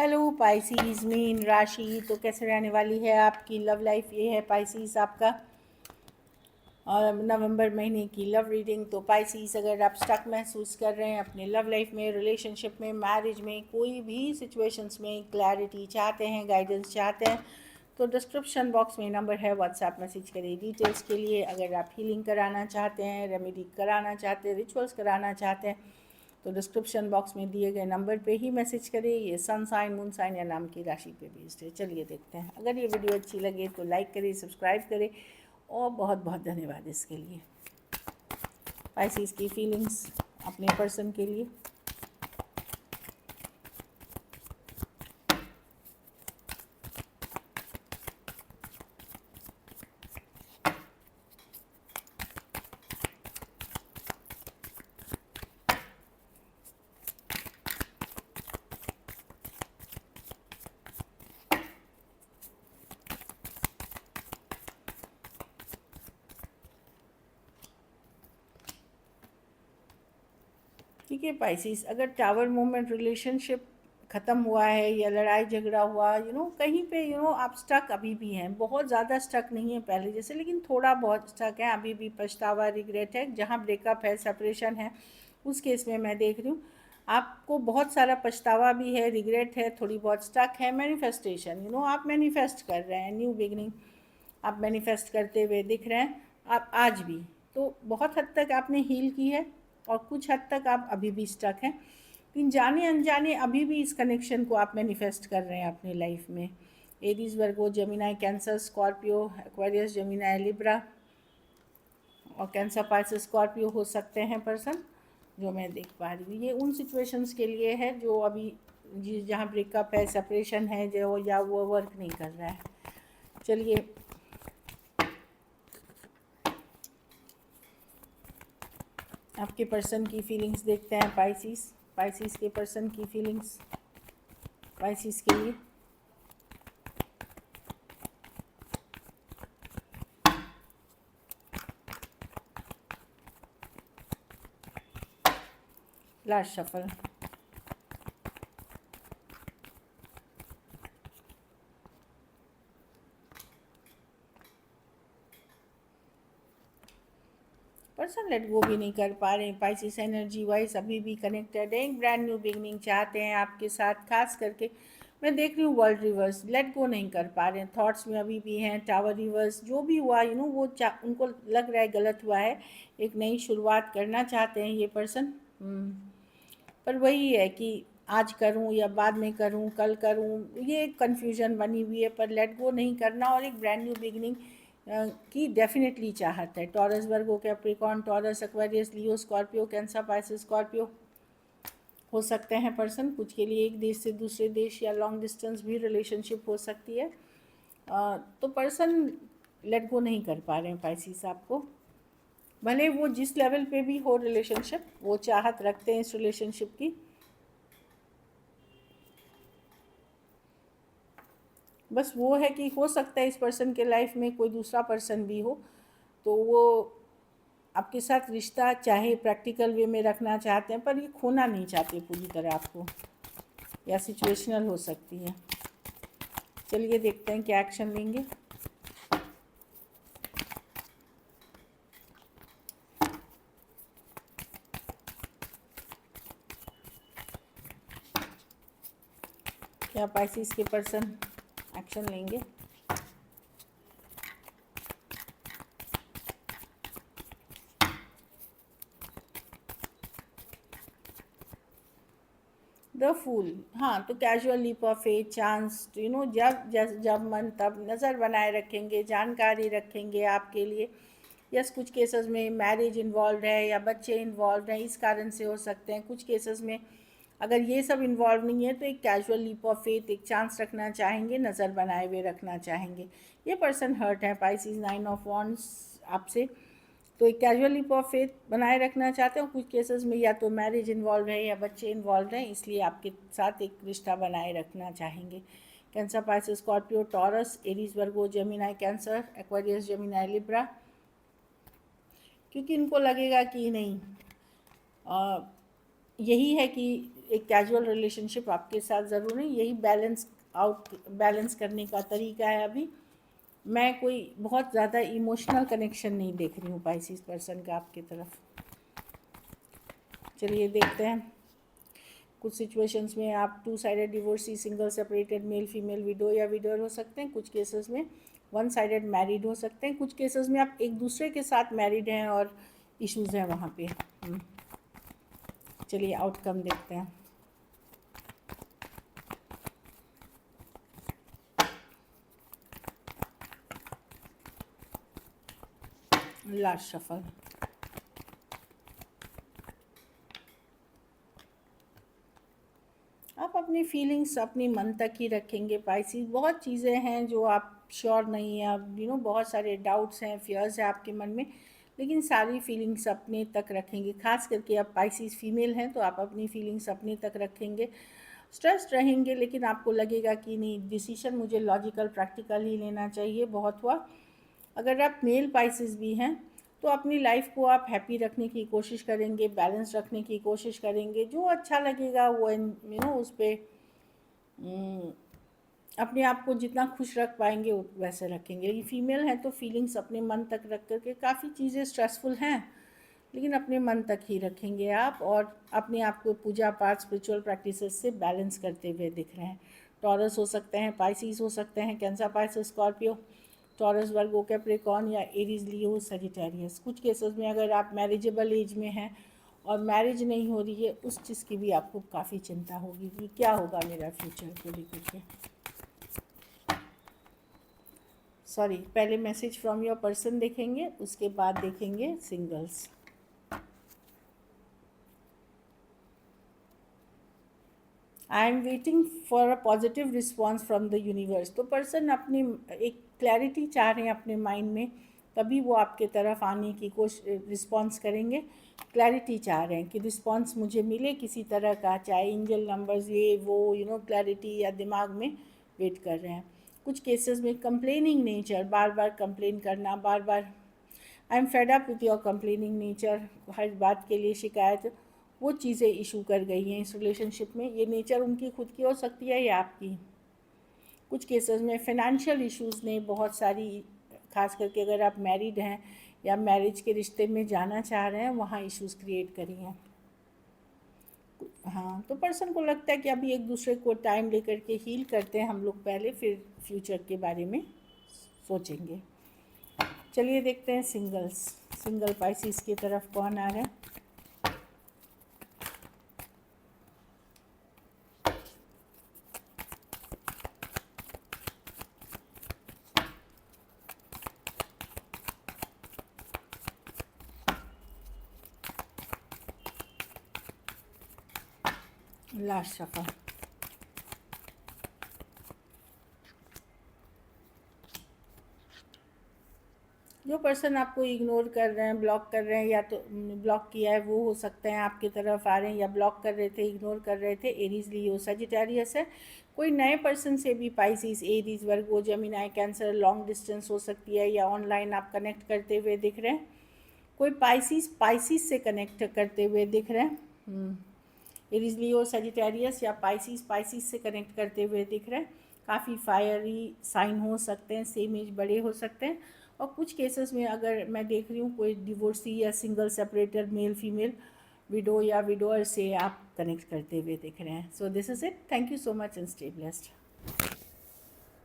Hello Pisces mean राशि, तो कैसे रहने वाली है आपकी लव लाइफ। ये है पाइसीज आपका और नवंबर महीने की लव रीडिंग। तो पाइसीज, अगर आप स्टक महसूस कर रहे हैं अपने लव लाइफ में, रिलेशनशिप में, मैरिज में, कोई भी सिचुएशंस में क्लैरिटी चाहते हैं, गाइडेंस चाहते हैं, तो डिस्क्रिप्शन बॉक्स में नंबर है, व्हाट्सएप मैसेज करिए डिटेल्स के लिए। अगर आप हीलिंग कराना चाहते हैं, रेमेडी कराना चाहते हैं, रिचुअल्स कराना चाहते हैं, तो डिस्क्रिप्शन बॉक्स में दिए गए नंबर पे ही मैसेज करें। ये सन साइन, मून साइन या नाम की राशि पे बेस्ड है। चलिए देखते हैं। अगर ये वीडियो अच्छी लगे तो लाइक करें, सब्सक्राइब करें और बहुत बहुत धन्यवाद इसके लिए। पाइसेस की फीलिंग्स अपने पर्सन के लिए। ठीक है पाइसेस, अगर टावर मोमेंट रिलेशनशिप ख़त्म हुआ है या लड़ाई झगड़ा हुआ, कहीं पे आप स्टक अभी भी हैं, बहुत ज़्यादा स्टक नहीं है पहले जैसे, लेकिन थोड़ा बहुत स्टक है अभी भी, पछतावा, रिग्रेट है। जहाँ ब्रेकअप है, सेपरेशन है, उस केस में मैं देख रही हूँ आपको बहुत सारा पछतावा भी है, रिग्रेट है, थोड़ी बहुत स्टक है। मैनिफेस्टेशन, आप मैनिफेस्ट कर रहे हैं न्यू बिगनिंग, आप मैनिफेस्ट करते हुए दिख रहे हैं आप आज भी। तो बहुत हद तक आपने हील की है और कुछ हद तक आप अभी भी स्टक हैं, लेकिन जाने अनजाने अभी भी इस कनेक्शन को आप मैनिफेस्ट कर रहे हैं अपनी लाइफ में। Aries, Virgo, Gemini, Cancer, Scorpio, Aquarius, Gemini, Libra और कैंसर, पाइसेस, स्कॉर्पियो हो सकते हैं पर्सन जो मैं देख पा रही हूँ। ये उन सिचुएशंस के लिए है जो अभी जहाँ ब्रेकअप है, सेपरेशन है, जो या वो वर्क नहीं कर रहा है। चलिए आपके पर्सन की फीलिंग्स देखते हैं। पाइसिस के पर्सन की फीलिंग्स पाइसिस के लिए। Last shuffle. Person let go भी नहीं कर पा रहे हैं। पाइसिस एनर्जी वाइज अभी भी कनेक्टेड है, एक ब्रांड न्यू बिगनिंग चाहते हैं आपके साथ। खास करके मैं देख रही हूँ वर्ल्ड रिवर्स, लेट गो नहीं कर पा रहे हैं, थॉट्स में अभी भी हैं। टावर रिवर्स, जो भी हुआ वो उनको लग रहा है गलत हुआ है, एक नई शुरुआत करना चाहते हैं ये पर्सन। पर वही है कि आज करूं या बाद में करूं, कल करूं, ये एक कन्फ्यूजन बनी हुई है। पर लेट गो नहीं करना और एक ब्रांड न्यू बिगनिंग की डेफिनेटली चाहत है। टॉरस, वर्गो, कैप्रिकॉर्न, टॉरस, एक्वेरियस, लियो, स्कॉर्पियो, कैंसर, पाइसेस, स्कॉर्पियो हो सकते हैं पर्सन। कुछ के लिए एक देश से दूसरे देश या लॉन्ग डिस्टेंस भी रिलेशनशिप हो सकती है। तो पर्सन लेट गो नहीं कर पा रहे हैं पाइसिस आपको, भले वो जिस लेवल पे भी हो रिलेशनशिप, वो चाहत रखते हैं इस रिलेशनशिप की। बस वो है कि हो सकता है इस पर्सन के लाइफ में कोई दूसरा पर्सन भी हो, तो वो आपके साथ रिश्ता चाहे प्रैक्टिकल वे में रखना चाहते हैं, पर ये खोना नहीं चाहते पूरी तरह आपको, या सिचुएशनल हो सकती है। चलिए देखते हैं क्या एक्शन लेंगे। क्या पाइसिस के पर्सन एक्शन लेंगे। द फूल, हाँ, तो casual leap of faith, chance, जब मन तब नज़र बनाए रखेंगे, जानकारी रखेंगे आपके लिए। यस, कुछ केसेस में मैरिज इन्वॉल्व है या बच्चे इन्वॉल्व हैं, इस कारण से हो सकते हैं। कुछ केसेस में अगर ये सब इन्वॉल्व नहीं है तो एक कैजुअल लीप ऑफ फेथ, एक चांस रखना चाहेंगे, नज़र बनाए हुए रखना चाहेंगे। ये पर्सन हर्ट है पाइसिस, 9 ऑफ वॉन्ड्स आपसे, तो एक कैजुअल लीप ऑफ फेथ बनाए रखना चाहते हो। कुछ केसेस में या तो मैरिज इन्वॉल्व है या बच्चे इन्वॉल्व हैं, इसलिए आपके साथ एक रिश्ता बनाए रखना चाहेंगे। Cancer, Pisces, Scorpio, Taurus, Aries, Virgo, Gemini, Cancer, Aquarius, Gemini, Libra, क्योंकि इनको लगेगा कि नहीं, यही है कि एक कैजुअल रिलेशनशिप आपके साथ ज़रूर है, यही बैलेंस करने का तरीका है। अभी मैं कोई बहुत ज़्यादा इमोशनल कनेक्शन नहीं देख रही हूँ पाइसिस पर्सन का आपकी तरफ। चलिए देखते हैं। कुछ सिचुएशंस में आप 2 sided divorcee, single separated, male female, window या विडोर हो सकते हैं। कुछ केसेस में 1 साइडेड मैरिड हो सकते हैं। कुछ केसेस में आप एक दूसरे के साथ मैरिड हैं और इश्यूज़ हैं वहाँ पे। चलिए आउटकम देखते हैं। Last shuffle. आप अपनी फीलिंग्स अपनी मन तक ही रखेंगे पाइसिस। बहुत चीज़ें हैं जो आप श्योर नहीं हैं, अब बहुत सारे डाउट्स हैं, फियर्स हैं आपके मन में, लेकिन सारी फीलिंग्स अपने तक रखेंगे। खास करके आप पाइसिस फीमेल हैं तो आप अपनी फीलिंग्स अपने तक रखेंगे। स्ट्रेस्ड रहेंगे, लेकिन आपको लगेगा कि नहीं, डिसीजन मुझे लॉजिकल प्रैक्टिकल ही लेना चाहिए, बहुत हुआ। अगर आप मेल पाइसिस भी हैं तो अपनी लाइफ को आप हैप्पी रखने की कोशिश करेंगे, बैलेंस रखने की कोशिश करेंगे। जो अच्छा लगेगा वो उस पर अपने आप को जितना खुश रख पाएंगे वैसे रखेंगे। ये फीमेल है तो फीलिंग्स अपने मन तक रख करके, काफ़ी चीज़ें स्ट्रेसफुल हैं लेकिन अपने मन तक ही रखेंगे आप, और अपने आप को पूजा पाठ स्पिरिचुअल प्रैक्टिसेस से बैलेंस करते हुए दिख रहे हैं। टॉरस हो सकते हैं, पाइसिस हो सकते हैं, कैंसर, पाइसिस, स्कॉर्पियो, टॉरस, वर्गो, कैप्रिकॉर्न या एरीज, लियो, सजिटेरियस। कुछ केसेस में अगर आप मैरिजेबल एज में हैं और मैरिज नहीं हो रही है, उस चीज़ की भी आपको काफ़ी चिंता होगी कि क्या होगा मेरा फ्यूचर को लेकर के। सॉरी, पहले मैसेज फ्रॉम योर पर्सन देखेंगे, उसके बाद देखेंगे singles. I am waiting for a positive response from the universe. तो पर्सन अपनी एक क्लैरिटी चाह रहे हैं अपने माइंड में, तभी वो आपके तरफ आने की कोशिश, रिस्पॉन्स करेंगे। क्लैरिटी चाह रहे हैं कि रिस्पॉन्स मुझे मिले किसी तरह का, चाहे एंजल नंबर्स ये वो क्लैरिटी, या दिमाग में वेट कर रहे हैं। कुछ केसेस में कंप्लेनिंग नेचर, बार बार कंप्लेन करना, बार बार I am fed up with your complaining nature, हर बात के लिए शिकायत, वो चीज़ें इशू कर गई हैं इस रिलेशनशिप में। ये नेचर उनकी खुद की हो सकती है या आपकी। कुछ केसेस में फाइनेंशियल इश्यूज़ ने बहुत सारी, खास करके अगर आप मैरिड हैं या मैरिज के रिश्ते में जाना चाह रहे हैं, वहाँ इश्यूज़ क्रिएट करी हैं। हाँ, तो पर्सन को लगता है कि अभी एक दूसरे को टाइम लेकर के हील करते हैं हम लोग पहले, फिर फ्यूचर के बारे में सोचेंगे। चलिए देखते हैं सिंगल पाइसिस की तरफ कौन आ रहा है। Last shuffle. जो पर्सन आपको इग्नोर कर रहे हैं, ब्लॉक कर रहे हैं, या तो ब्लॉक किया है, वो हो सकते हैं आपकी तरफ आ रहे हैं, या ब्लॉक कर रहे थे, इग्नोर कर रहे थे, एरीज, लियो, सजिटेरियस है। कोई नए पर्सन से भी Pisces, Aries, Virgo, Gemini, cancer, long distance हो सकती है, या ऑनलाइन आप कनेक्ट करते हुए दिख रहे हैं। कोई पाइसिस से कनेक्ट करते हुए दिख रहे हैं। एरीज, लियो, सजिटेरियस या पाइसिस से कनेक्ट करते हुए दिख रहे हैं। काफ़ी फायरी साइन हो सकते हैं, सेम एज बड़े हो सकते हैं। और कुछ केसेस में अगर मैं देख रही हूँ कोई डिवोर्सी या single separated, male female, window या विडोअर से आप कनेक्ट करते हुए दिख रहे हैं। So this is it. Thank you so much and stay blessed.